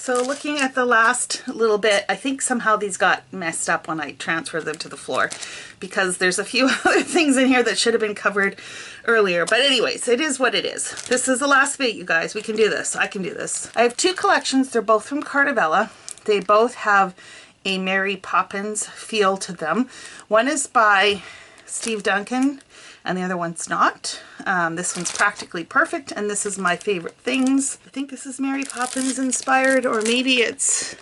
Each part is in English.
So looking at the last little bit, I think somehow these got messed up when I transferred them to the floor because there's a few other things in here that should have been covered earlier. But anyways, it is what it is. This is the last bit, you guys. We can do this. I can do this. I have two collections. They're both from Cardavella. They both have a Mary Poppins feel to them. One is by Steve Duncan and the other one's not. This one's Practically Perfect, and this is My Favorite Things. I think this is Mary Poppins inspired, or maybe it's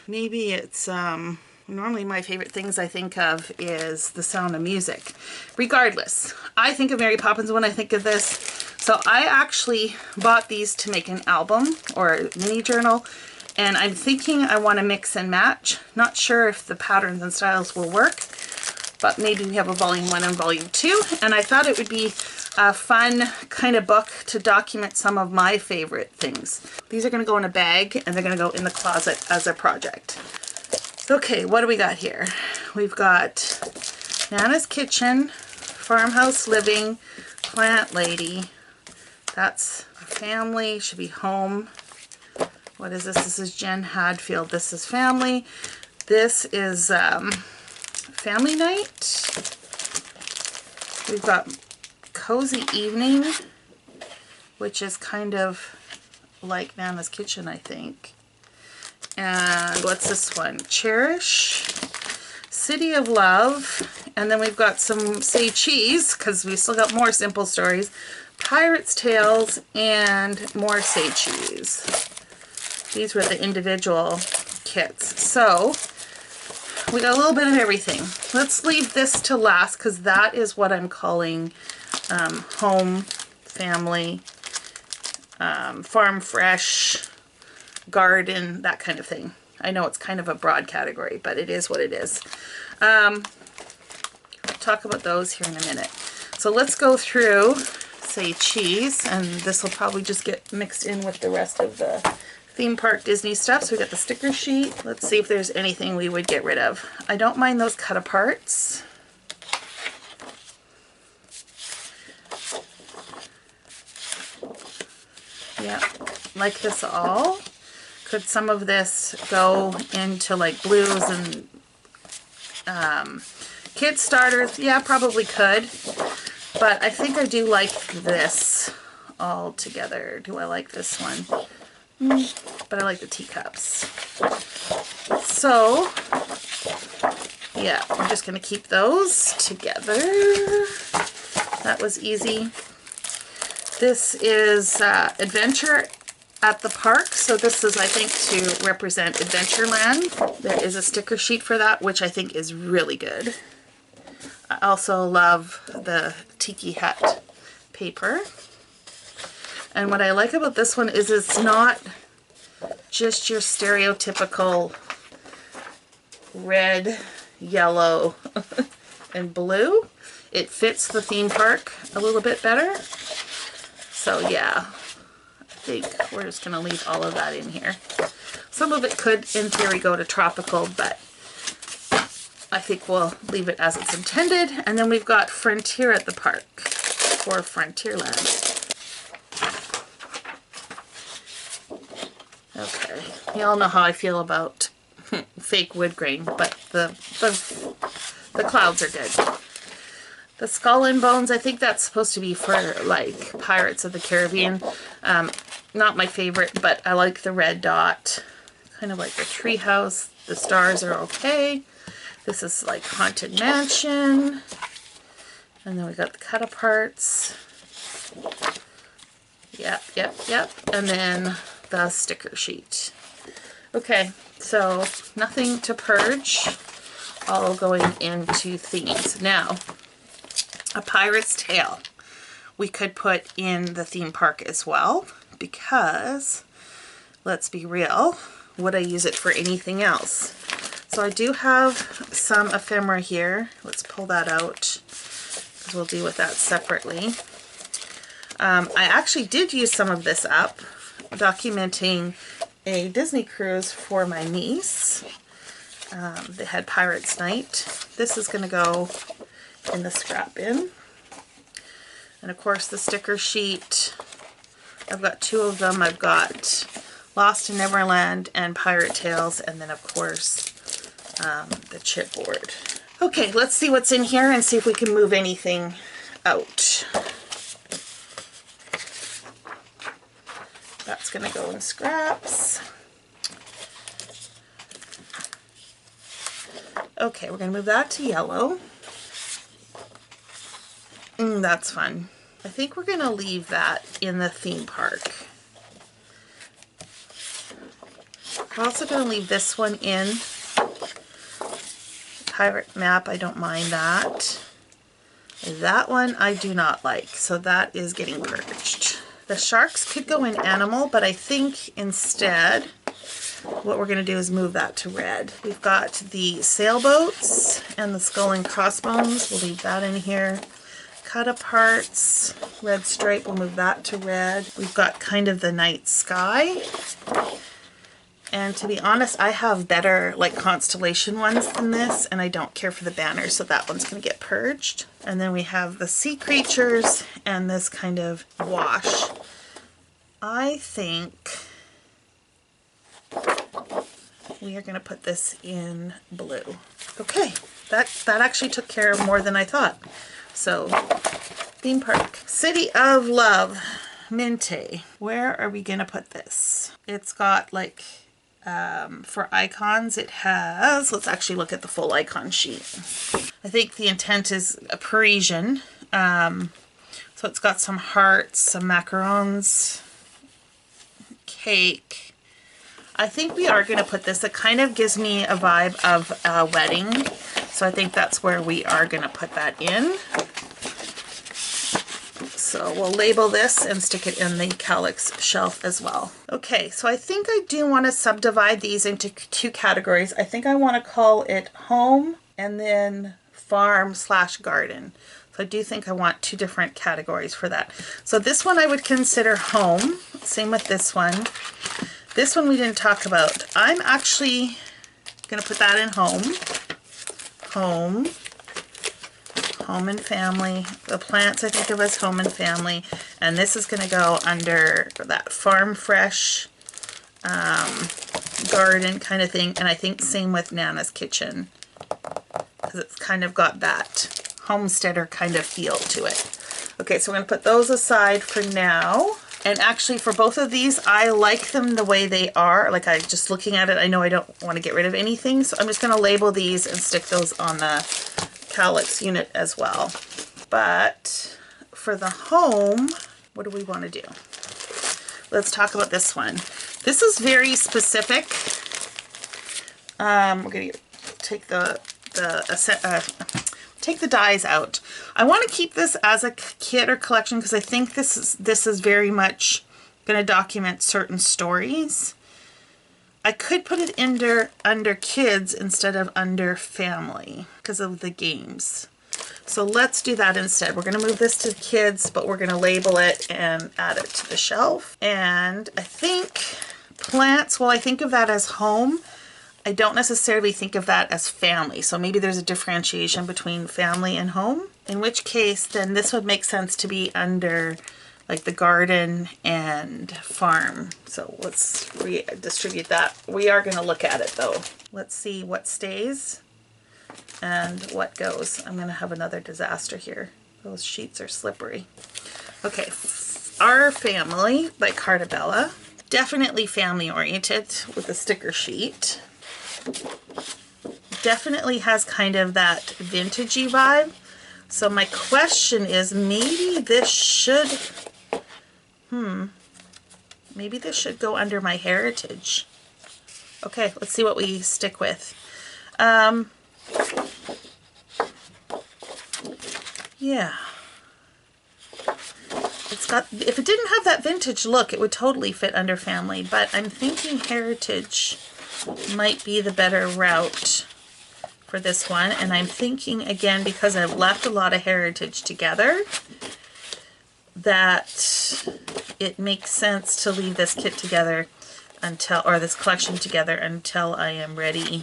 normally My Favorite Things I think of is The Sound of Music. Regardless, I think of Mary Poppins when I think of this. So I actually bought these to make an album or a mini journal, and I'm thinking I want to mix and match. Not sure if the patterns and styles will work, but maybe we have a volume 1 and volume 2, and I thought it would be a fun kind of book to document some of my favorite things. These are going to go in a bag, and they're going to go in the closet as a project. Okay, what do we got here? We've got Nana's Kitchen, Farmhouse Living, Plant Lady. That's a family, should be home. What is this? This is Jen Hadfield. This is family. This is family night. We've got Cozy Evening, which is kind of like Nana's Kitchen, I think. And what's this one? Cherish, City of Love, and then we've got some Say Cheese, because we still got more simple stories, Pirate's Tales, and more Say Cheese. These were the individual kits. So we got a little bit of everything. Let's leave this to last because that is what I'm calling home, family, farm fresh, garden, that kind of thing. I know it's kind of a broad category, but it is what it is. I'll talk about those here in a minute. So let's go through, say, cheese, and this will probably just get mixed in with the rest of the theme park Disney stuff. So we got the sticker sheet. Let's see if there's anything we would get rid of. I don't mind those cut aparts. Yeah, like this all. Could some of this go into like blues and kid starters? Yeah, probably could. But I think I do like this all together. Do I like this one? But I like the teacups. So, yeah, we're just going to keep those together. That was easy. This is Adventure at the Park. So this is, I think, to represent Adventureland. There is a sticker sheet for that, which I think is really good. I also love the Tiki Hut paper. And what I like about this one is it's not just your stereotypical red, yellow, and blue. It fits the theme park a little bit better. So yeah, I think we're just going to leave all of that in here. Some of it could, in theory, go to tropical, but I think we'll leave it as it's intended. And then we've got Frontier at the Park, or Frontierland. Okay, you all know how I feel about fake wood grain, but the clouds are good. The Skull and Bones, I think that's supposed to be for like Pirates of the Caribbean. Not my favorite, but I like the red dot. Kind of like the treehouse. The stars are okay. This is like Haunted Mansion. And then we got the cut aparts. Yep. And then the sticker sheet. Okay, so nothing to purge, all going into themes. Now, a Pirate's Tale we could put in the theme park as well, because let's be real, would I use it for anything else? So I do have some ephemera here. Let's pull that out because we'll deal with that separately. I actually did use some of this up documenting a Disney cruise for my niece. They had Pirates Night. This is going to go in the scrap bin. And of course the sticker sheet, I've got two of them. I've got Lost in Neverland and Pirate Tales, and then of course the chipboard. Okay, let's see what's in here and see if we can move anything out. That's gonna go in scraps. Okay, we're gonna move that to yellow. That's fun. I think we're gonna leave that in the theme park. We're also gonna leave this one in. Pirate map, I don't mind that. That one I do not like, so that is getting purged. The sharks could go in animal, but I think instead what we're going to do is move that to red. We've got the sailboats and the skull and crossbones. We'll leave that in here. Cut aparts, red stripe, we'll move that to red. We've got kind of the night sky. And to be honest, I have better like constellation ones than this, and I don't care for the banners, so that one's going to get purged. And then we have the sea creatures and this kind of wash. I think we are going to put this in blue. Okay, that actually took care of more than I thought. So, theme park. City of Love, Minte. Where are we going to put this? It's got like... for icons, it has, let's actually look at the full icon sheet. I think the intent is a Parisian. So it's got some hearts, some macarons, cake. I think we are going to put this. It kind of gives me a vibe of a wedding. So I think that's where we are going to put that in. So we'll label this and stick it in the calyx shelf as well. Okay, so I think I do want to subdivide these into two categories. I think I want to call it home and then farm / garden. So I do think I want two different categories for that. So this one I would consider home. Same with this one. This one we didn't talk about. I'm actually going to put that in home. Home. Home and family. The plants I think of as home and family, and this is going to go under that farm fresh garden kind of thing, and I think same with Nana's kitchen because it's kind of got that homesteader kind of feel to it. Okay, so we're going to put those aside for now. And actually for both of these, I like them the way they are. Like I just looking at it, I know I don't want to get rid of anything, so I'm just going to label these and stick those on the calyx unit as well. But for the home, what do we want to do? Let's talk about this one. This is very specific. We're going to take take the dies out. I want to keep this as a kit or collection because I think this is very much going to document certain stories. I could put it under kids instead of under family because of the games. So let's do that instead. We're going to move this to kids, but we're going to label it and add it to the shelf. And I think plants, well, I think of that as home. I don't necessarily think of that as family. So maybe there's a differentiation between family and home, in which case then this would make sense to be under like the garden and farm. So let's redistribute that. We are going to look at it though. Let's see what stays and what goes. I'm going to have another disaster here. Those sheets are slippery. Okay, Our Family by Cardabella. Definitely family oriented with a sticker sheet. Definitely has kind of that vintagey vibe. So my question is, maybe this should, maybe this should go under my heritage. Okay, let's see what we stick with. Yeah. It's got, if it didn't have that vintage look, it would totally fit under family, but I'm thinking heritage might be the better route for this one. And I'm thinking, again, because I've left a lot of heritage together, that it makes sense to leave this kit together until, or this collection together until I am ready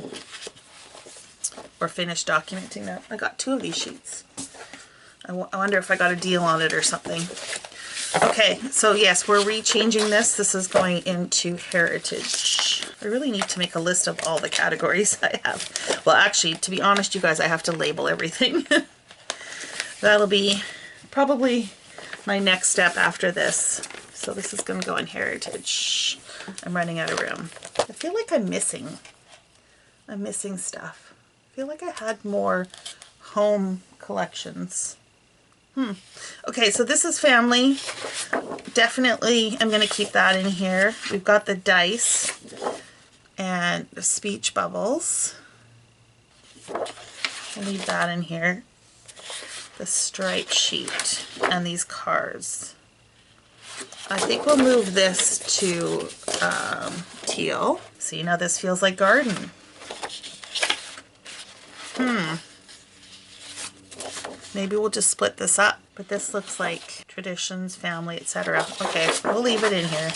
or finished documenting them. I got 2 of these sheets. I wonder if I got a deal on it or something. Okay, so yes, we're rechanging this. This is going into heritage. I really need to make a list of all the categories I have. Well, actually, to be honest, you guys, I have to label everything. That'll be probably my next step after this. So this is going to go in heritage. I'm running out of room. I feel like I'm missing stuff. I feel like I had more home collections. Okay, so this is family. Definitely I'm going to keep that in here. We've got the dice and the speech bubbles. I'll leave that in here. The stripe sheet and these cards. I think we'll move this to teal. See, now this feels like garden. Maybe we'll just split this up, but this looks like traditions, family, etc. Okay, we'll leave it in here.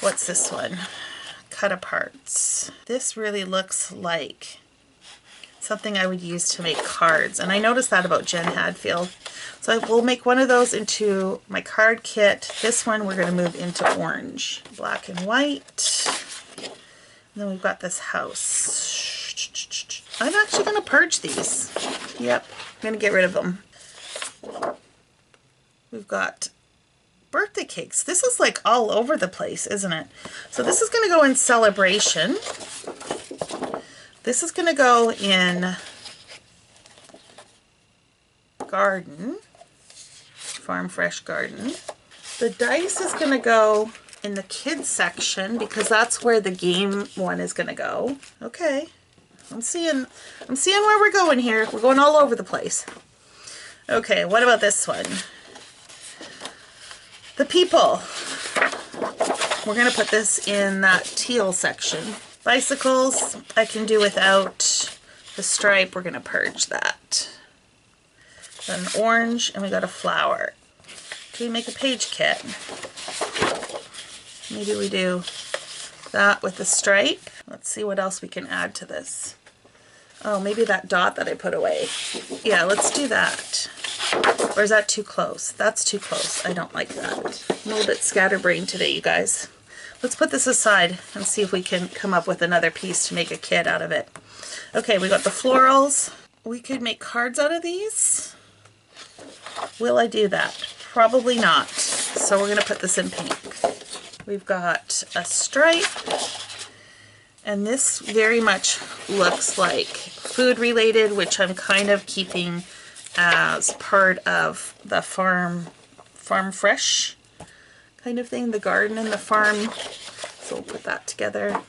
What's this one? Cut aparts. This really looks like something I would use to make cards, and I noticed that about Jen Hadfield. So we'll make one of those into my card kit. This one we're going to move into orange. Black and white. And then we've got this house. I'm actually going to purge these. Yep, I'm going to get rid of them. We've got birthday cakes. This is like all over the place, isn't it? So this is going to go in celebration. This is going to go in garden, farm fresh garden. The dice is going to go in the kids section because that's where the game one is going to go. Okay. I'm seeing where we're going here. We're going all over the place. Okay, what about this one? The people. We're going to put this in that teal section. Bicycles, I can do without the stripe. We're going to purge that. Got an orange, and we got a flower. Can we make a page kit? Maybe we do that with the stripe. Let's see what else we can add to this. Oh, maybe that dot that I put away. Yeah, let's do that. Or is that too close? That's too close. I don't like that. I'm a little bit scatterbrained today, you guys. Let's put this aside and see if we can come up with another piece to make a kit out of it. Okay, we got the florals. We could make cards out of these. Will I do that? Probably not. So we're going to put this in pink. We've got a stripe. And this very much looks like food related, which I'm kind of keeping as part of the farm fresh kind of thing, the garden and the farm. So we'll put that together.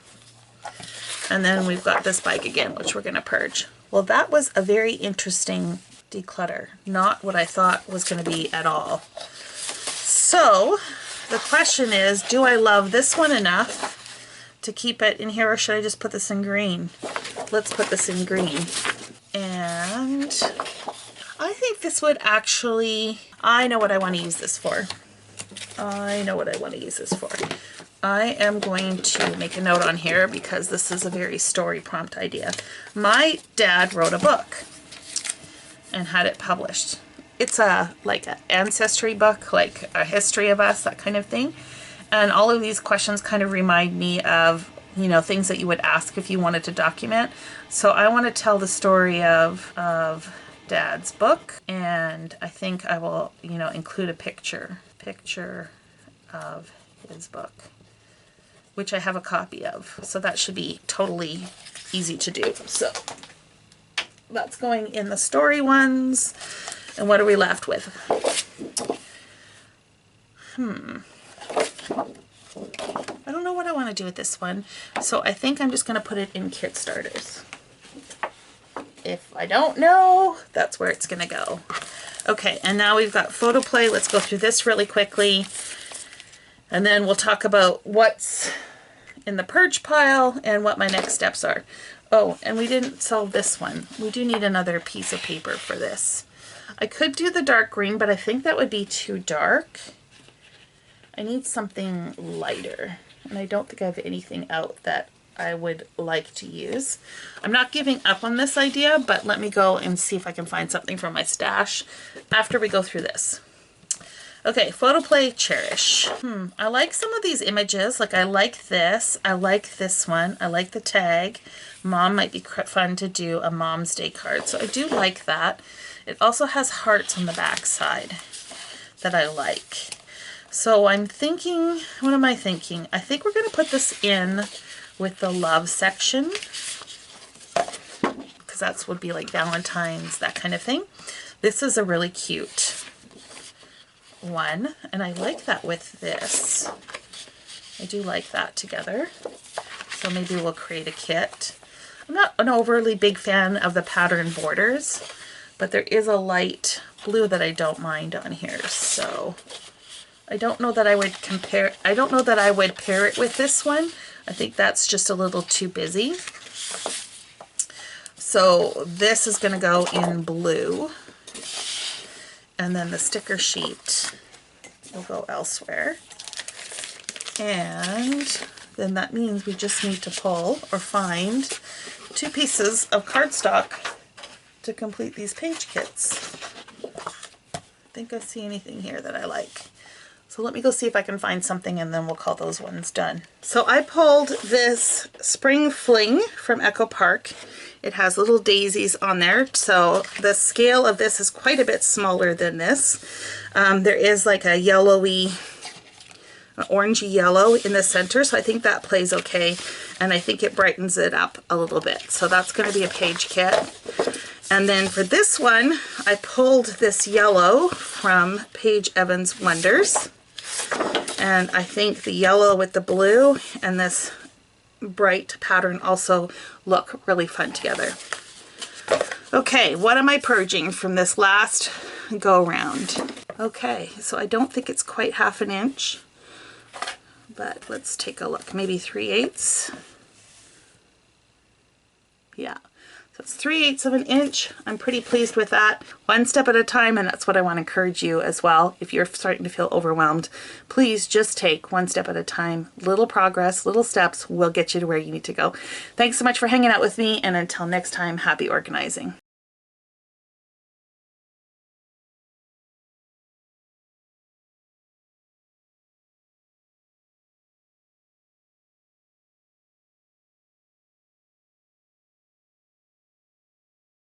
And then we've got this bike again, which we're going to purge. Well, that was a very interesting declutter. Not what I thought was going to be at all. So the question is, do I love this one enough to keep it in here, or should I just put this in green? Let's put this in green. And I think this would actually, I know what I want to use this for. I am going to make a note on here because this is a very story prompt idea. My dad wrote a book and had it published. It's like an ancestry book, like a history of us, that kind of thing. And all of these questions kind of remind me of, you know, things that you would ask if you wanted to document. So I want to tell the story of Dad's book, and I think I will, you know, include a picture of his book, which I have a copy of. So that should be totally easy to do. So that's going in the story ones. And what are we left with? I don't know what I want to do with this one. So I think I'm just going to put it in kit starters. If I don't know, that's where it's going to go. Okay, and now we've got photo play. Let's go through this really quickly. And then we'll talk about what's in the purge pile and what my next steps are. Oh, and we didn't solve this one. We do need another piece of paper for this. I could do the dark green, but I think that would be too dark. I need something lighter, and I don't think I have anything out that I would like to use. I'm not giving up on this idea, but let me go and see if I can find something from my stash after we go through this. Okay, photoplay cherish. I like some of these images. Like I like this. I like this one. I like the tag. Mom might be fun to do a Mom's Day card. So I do like that. It also has hearts on the back side that I like. So I'm thinking, what am I thinking? I think we're going to put this in with the love section, because that's would be like Valentine's, that kind of thing. This is a really cute one, and I like that with this. I do like that together. So maybe we'll create a kit. I'm not an overly big fan of the pattern borders, but there is a light blue that I don't mind on here. So I don't know that I would pair it with this one. I think that's just a little too busy. So this is going to go in blue. And then the sticker sheet will go elsewhere. And then that means we just need to pull or find 2 pieces of cardstock to complete these page kits. I think I see anything here that I like. So let me go see if I can find something, and then we'll call those ones done. So I pulled this Spring Fling from Echo Park. It has little daisies on there. So the scale of this is quite a bit smaller than this. There is like a yellowy, orangey yellow in the center. So I think that plays okay. And I think it brightens it up a little bit. So that's going to be a page kit. And then for this one, I pulled this yellow from Paige Evans Wonders. And I think the yellow with the blue and this bright pattern also look really fun together. Okay, what am I purging from this last go round? Okay, so I don't think it's quite 1/2 inch, but let's take a look. Maybe 3/8. Yeah. So it's 3/8 of an inch. I'm pretty pleased with that. One step at a time, and that's what I want to encourage you as well. If you're starting to feel overwhelmed, please just take one step at a time. Little progress, little steps will get you to where you need to go. Thanks so much for hanging out with me, and until next time, happy organizing.